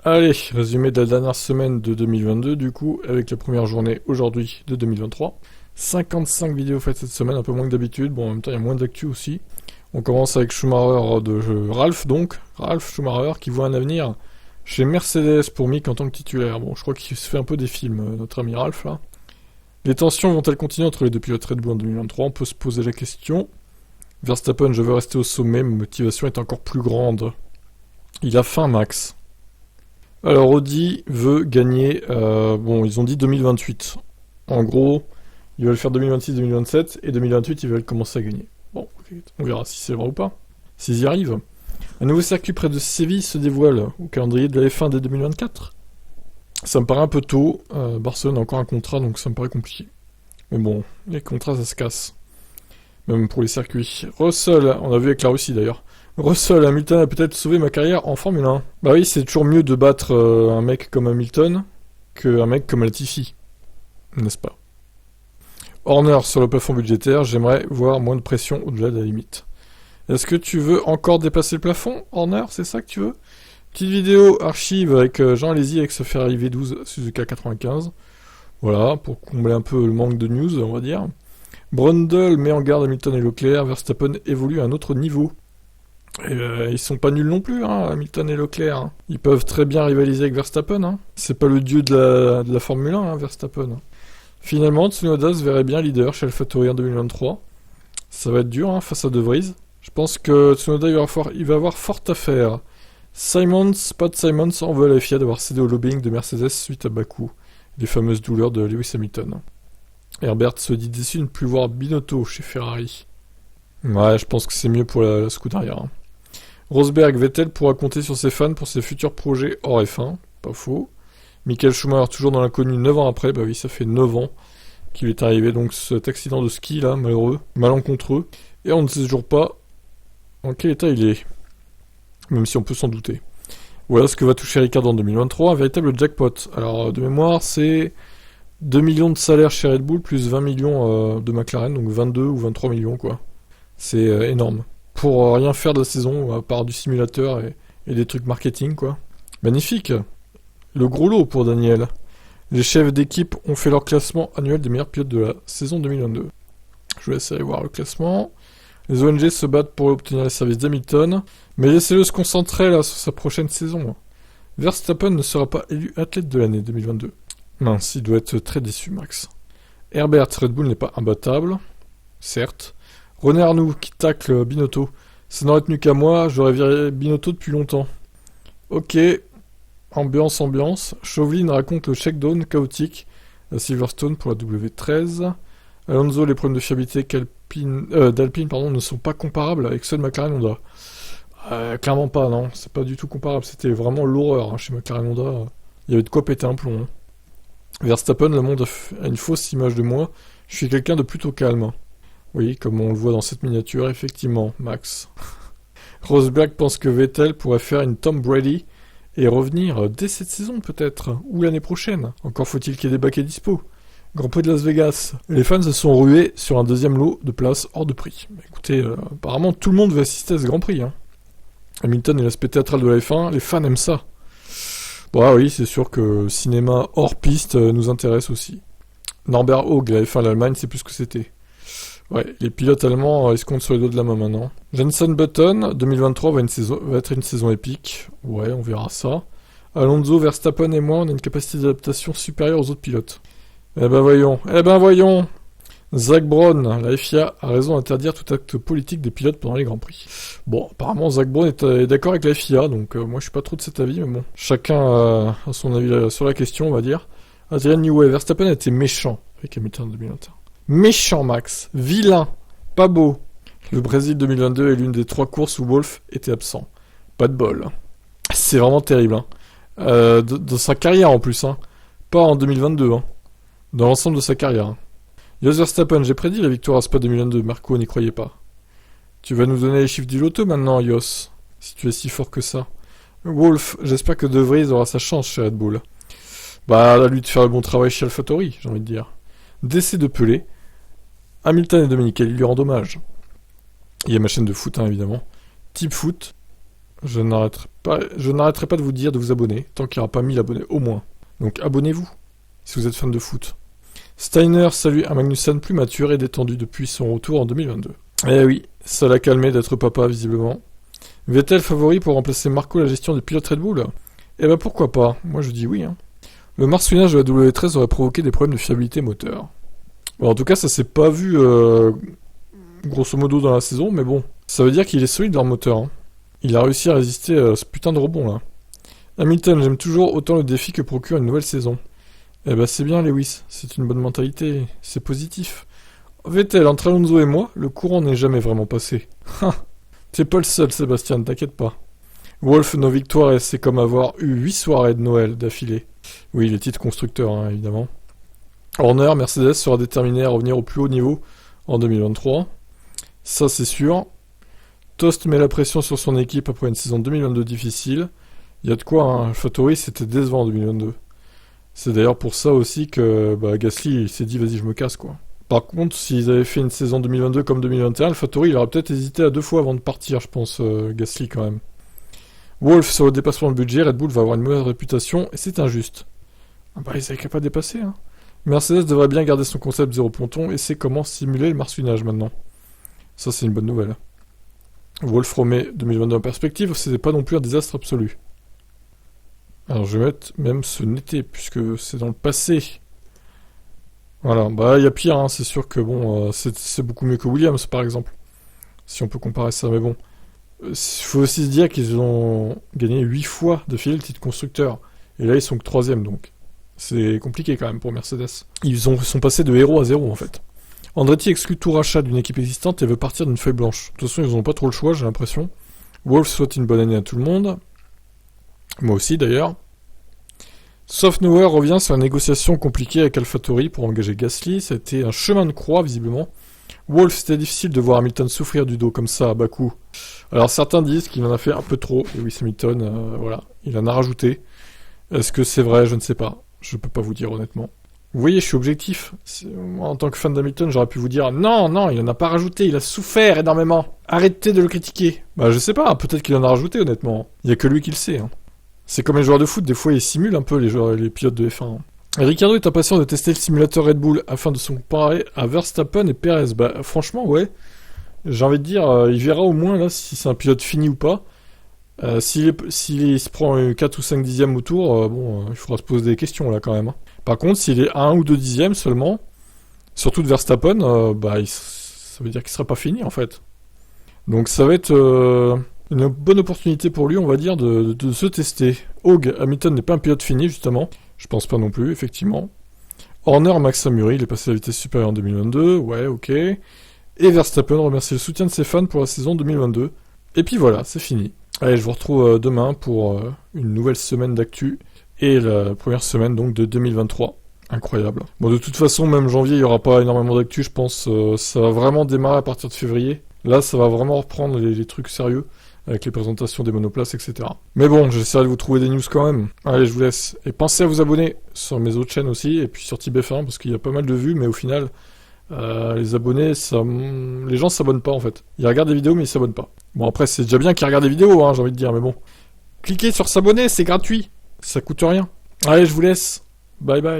Allez, résumé de la dernière semaine de 2022 du coup, avec la première journée aujourd'hui de 2023. 55 vidéos faites cette semaine, un peu moins que d'habitude, bon en même temps il y a moins d'actu aussi. On commence avec Schumacher de Ralph donc, Ralph Schumacher qui voit un avenir chez Mercedes pour Mick en tant que titulaire. Bon je crois qu'il se fait un peu des films, notre ami Ralph là. Les tensions vont-elles continuer entre les deux pilotes Red Bull en 2023? On peut se poser la question. Verstappen, je veux rester au sommet, ma motivation est encore plus grande. Il a faim Max. Alors Audi veut gagner, bon ils ont dit 2028. En gros, ils veulent faire 2026-2027 et 2028 ils veulent commencer à gagner. Bon, on verra si c'est vrai ou pas. S'ils y arrivent. Un nouveau circuit près de Séville se dévoile au calendrier de la F1 dès 2024. Ça me paraît un peu tôt, Barcelone a encore un contrat donc ça me paraît compliqué. Mais bon, les contrats ça se casse. Même pour les circuits. Russell, on a vu avec la Russie d'ailleurs. Russell, Hamilton a peut-être sauvé ma carrière en Formule 1. Bah oui, c'est toujours mieux de battre un mec comme Hamilton qu'un mec comme Latifi. N'est-ce pas? Horner sur le plafond budgétaire, j'aimerais voir moins de pression au-delà de la limite. Est-ce que tu veux encore dépasser le plafond, Horner? C'est ça que tu veux? Petite vidéo archive avec Jean Alési avec ce Ferrari V12 Suzuka 95. Voilà, pour combler un peu le manque de news, on va dire. Brundle met en garde Hamilton et Leclerc, Verstappen évolue à un autre niveau. Et ils sont pas nuls non plus, hein, Hamilton et Leclerc. Hein. Ils peuvent très bien rivaliser avec Verstappen. Hein. C'est pas le dieu de la Formule 1, hein, Verstappen. Finalement, Tsunoda se verrait bien leader chez AlphaTauri en 2023. Ça va être dur hein, face à De Vries. Je pense que Tsunoda il va avoir fort à faire. Pat Simons en veut à la FIA d'avoir cédé au lobbying de Mercedes suite à Bakou. Les fameuses douleurs de Lewis Hamilton. Herbert se dit déçu de ne plus voir Binotto chez Ferrari. Ouais, je pense que c'est mieux pour la Scuderia. Hein. Rosberg, Vettel pourra compter sur ses fans pour ses futurs projets hors F1, pas faux. Michael Schumacher toujours dans l'inconnu 9 ans après, bah oui, ça fait 9 ans qu'il est arrivé, donc cet accident de ski là, malheureux, malencontreux, et on ne sait toujours pas en quel état il est, même si on peut s'en douter. Voilà ce que va toucher Ricciardo en 2023, un véritable jackpot. Alors de mémoire, c'est 2 millions de salaire chez Red Bull, plus 20 millions de McLaren, donc 22 ou 23 millions quoi. C'est énorme. Pour rien faire de la saison, à part du simulateur et des trucs marketing, quoi. Magnifique. Le gros lot pour Daniel. Les chefs d'équipe ont fait leur classement annuel des meilleurs pilotes de la saison 2022. Je vous laisse aller voir le classement. Les ONG se battent pour obtenir les services d'Hamilton, mais laissez-le se concentrer là sur sa prochaine saison. Verstappen ne sera pas élu athlète de l'année 2022. Mince, il doit être très déçu, Max. Herbert, Red Bull n'est pas imbattable, certes. René Arnoux qui tacle Binotto. Ça n'aurait tenu qu'à moi, j'aurais viré Binotto depuis longtemps. Ok, ambiance. Chauvelin raconte le shakedown chaotique à Silverstone pour la W13. Alonso, les problèmes de fiabilité d'Alpine ne sont pas comparables avec ceux de McLaren Honda. Clairement pas, non, c'est pas du tout comparable. C'était vraiment l'horreur hein, chez McLaren Honda. Il y avait de quoi péter un plomb. Hein. Verstappen, le monde a une fausse image de moi. Je suis quelqu'un de plutôt calme. Oui, comme on le voit dans cette miniature, effectivement, Max. Rosberg pense que Vettel pourrait faire une Tom Brady et revenir dès cette saison peut-être, ou l'année prochaine. Encore faut-il qu'il y ait des baquets dispo. Grand Prix de Las Vegas. Les fans se sont rués sur un deuxième lot de places hors de prix. Écoutez, apparemment tout le monde veut assister à ce Grand Prix. Hein. Hamilton et l'aspect théâtral de la F1, les fans aiment ça. Bon, oui, c'est sûr que cinéma hors piste nous intéresse aussi. Norbert Haug, la F1 l'Allemagne, c'est plus ce que c'était. Ouais, les pilotes allemands, ils se comptent sur les doigts de la main maintenant. Jenson Button, 2023 va être une saison épique. Ouais, on verra ça. Alonso, Verstappen et moi, on a une capacité d'adaptation supérieure aux autres pilotes. Eh ben voyons. Zach Brown, la FIA a raison d'interdire tout acte politique des pilotes pendant les Grands Prix. Bon, apparemment Zach Brown est d'accord avec la FIA, donc moi je suis pas trop de cet avis, mais bon. Chacun a son avis sur la question, on va dire. Adrian Newey, Verstappen a été méchant avec Hamilton en 2021. Méchant Max, vilain, pas beau. Le Brésil 2022 est l'une des 3 courses où Wolff était absent. Pas de bol. C'est vraiment terrible. Hein. Dans sa carrière en plus. Hein. Pas en 2022. Hein. Dans l'ensemble de sa carrière. Hein. Jos Verstappen, j'ai prédit la victoire à Spa 2022. Marco n'y croyait pas. Tu vas nous donner les chiffres du loto maintenant, Jos. Si tu es si fort que ça. Wolff, j'espère que De Vries aura sa chance chez Red Bull. Bah, à lui de faire le bon travail chez AlphaTauri, j'ai envie de dire. Décès de Pelé. Hamilton et Dominicali lui rendent hommage. Il y a ma chaîne de foot, hein, évidemment. Type foot. Je n'arrêterai pas de vous dire de vous abonner, tant qu'il n'y aura pas 1000 abonnés, au moins. Donc abonnez-vous, si vous êtes fan de foot. Steiner salue un Magnussen plus mature et détendu depuis son retour en 2022. Eh oui, ça l'a calmé d'être papa, visiblement. Vettel favori pour remplacer Marco à la gestion des pilotes Red Bull? Eh ben pourquoi pas, moi je dis oui. Hein. Le marsouinage de la W13 aurait provoqué des problèmes de fiabilité moteur. Bon, en tout cas, ça s'est pas vu grosso modo dans la saison, mais bon. Ça veut dire qu'il est solide leur moteur. Hein. Il a réussi à résister à ce putain de rebond là. Hamilton, j'aime toujours autant le défi que procure une nouvelle saison. Eh ben c'est bien Lewis, c'est une bonne mentalité, c'est positif. Vettel, entre Alonso et moi, le courant n'est jamais vraiment passé. T'es pas le seul Sébastien, t'inquiète pas. Wolf, nos victoires, c'est comme avoir eu 8 soirées de Noël d'affilée. Oui, les titres constructeurs, hein, évidemment. Horner, Mercedes sera déterminé à revenir au plus haut niveau en 2023. Ça c'est sûr. Tost met la pression sur son équipe après une saison 2022 difficile. Il y a de quoi, hein. AlphaTauri c'était décevant en 2022. C'est d'ailleurs pour ça aussi que Gasly il s'est dit vas-y je me casse quoi. Par contre, s'ils avaient fait une saison 2022 comme 2021, AlphaTauri il aurait peut-être hésité à 2 fois avant de partir, je pense, Gasly quand même. Wolf sur le dépassement de budget, Red Bull va avoir une mauvaise réputation et c'est injuste. Ah bah ils avaient qu'à pas dépasser, hein. Mercedes devrait bien garder son concept zéro ponton et c'est comment simuler le marsouinage maintenant. Ça c'est une bonne nouvelle. Wolf remet 2022 en perspective, c'était pas non plus un désastre absolu. Alors je vais mettre même ce n'était, puisque c'est dans le passé. Voilà, bah il y a pire, hein. C'est sûr que bon, c'est beaucoup mieux que Williams par exemple. Si on peut comparer ça, mais bon. Il faut aussi se dire qu'ils ont gagné 8 fois de fil le titre constructeur. Et là ils sont que 3ème donc. C'est compliqué quand même pour Mercedes. Sont passés de héros à zéro en fait. Andretti exclut tout rachat d'une équipe existante et veut partir d'une feuille blanche. De toute façon ils n'ont pas trop le choix j'ai l'impression. Wolf souhaite une bonne année à tout le monde. Moi aussi d'ailleurs. Sofnauer revient sur la négociation compliquée avec AlphaTauri pour engager Gasly. Ça a été un chemin de croix visiblement. Wolf, c'était difficile de voir Hamilton souffrir du dos comme ça à bas coût. Alors certains disent qu'il en a fait un peu trop. Et oui, Hamilton, voilà, il en a rajouté. Est-ce que c'est vrai? Je ne sais pas. Je peux pas vous dire honnêtement. Vous voyez, je suis objectif. Moi, en tant que fan d'Hamilton, j'aurais pu vous dire non, il en a pas rajouté, il a souffert énormément. Arrêtez de le critiquer. Bah je sais pas, peut-être qu'il en a rajouté honnêtement. Il y a que lui qui le sait. Hein. C'est comme les joueurs de foot, des fois ils simulent un peu les pilotes de F1. Ricciardo est impatient de tester le simulateur Red Bull afin de se comparer à Verstappen et Perez. Bah franchement ouais, j'ai envie de dire, il verra au moins là si c'est un pilote fini ou pas. S'il se prend 4 ou 5 dixièmes au tour, il faudra se poser des questions là quand même. Hein. Par contre, s'il est à 1 ou 2 dixièmes seulement, surtout de Verstappen, ça veut dire qu'il sera pas fini en fait. Donc ça va être une bonne opportunité pour lui, on va dire, de se tester. Hogue, Hamilton n'est pas un pilote fini justement. Je pense pas non plus, effectivement. Horner, Max a mûri, il est passé à la vitesse supérieure en 2022, ouais, ok. Et Verstappen remercie le soutien de ses fans pour la saison 2022. Et puis voilà, c'est fini. Allez, je vous retrouve demain pour une nouvelle semaine d'actu et la première semaine donc de 2023. Incroyable. Bon, de toute façon, même janvier, il n'y aura pas énormément d'actu, je pense. Ça va vraiment démarrer à partir de février. Là, ça va vraiment reprendre les trucs sérieux avec les présentations des monoplaces, etc. Mais bon, j'essaierai de vous trouver des news quand même. Allez, je vous laisse. Et pensez à vous abonner sur mes autres chaînes aussi, et puis sur TibF1, parce qu'il y a pas mal de vues, mais au final, les abonnés, les gens s'abonnent pas en fait. Ils regardent des vidéos, mais ils s'abonnent pas. Bon, après, c'est déjà bien qu'ils regardent des vidéos, hein, j'ai envie de dire, mais bon. Cliquez sur s'abonner, c'est gratuit. Ça coûte rien. Allez, je vous laisse. Bye bye.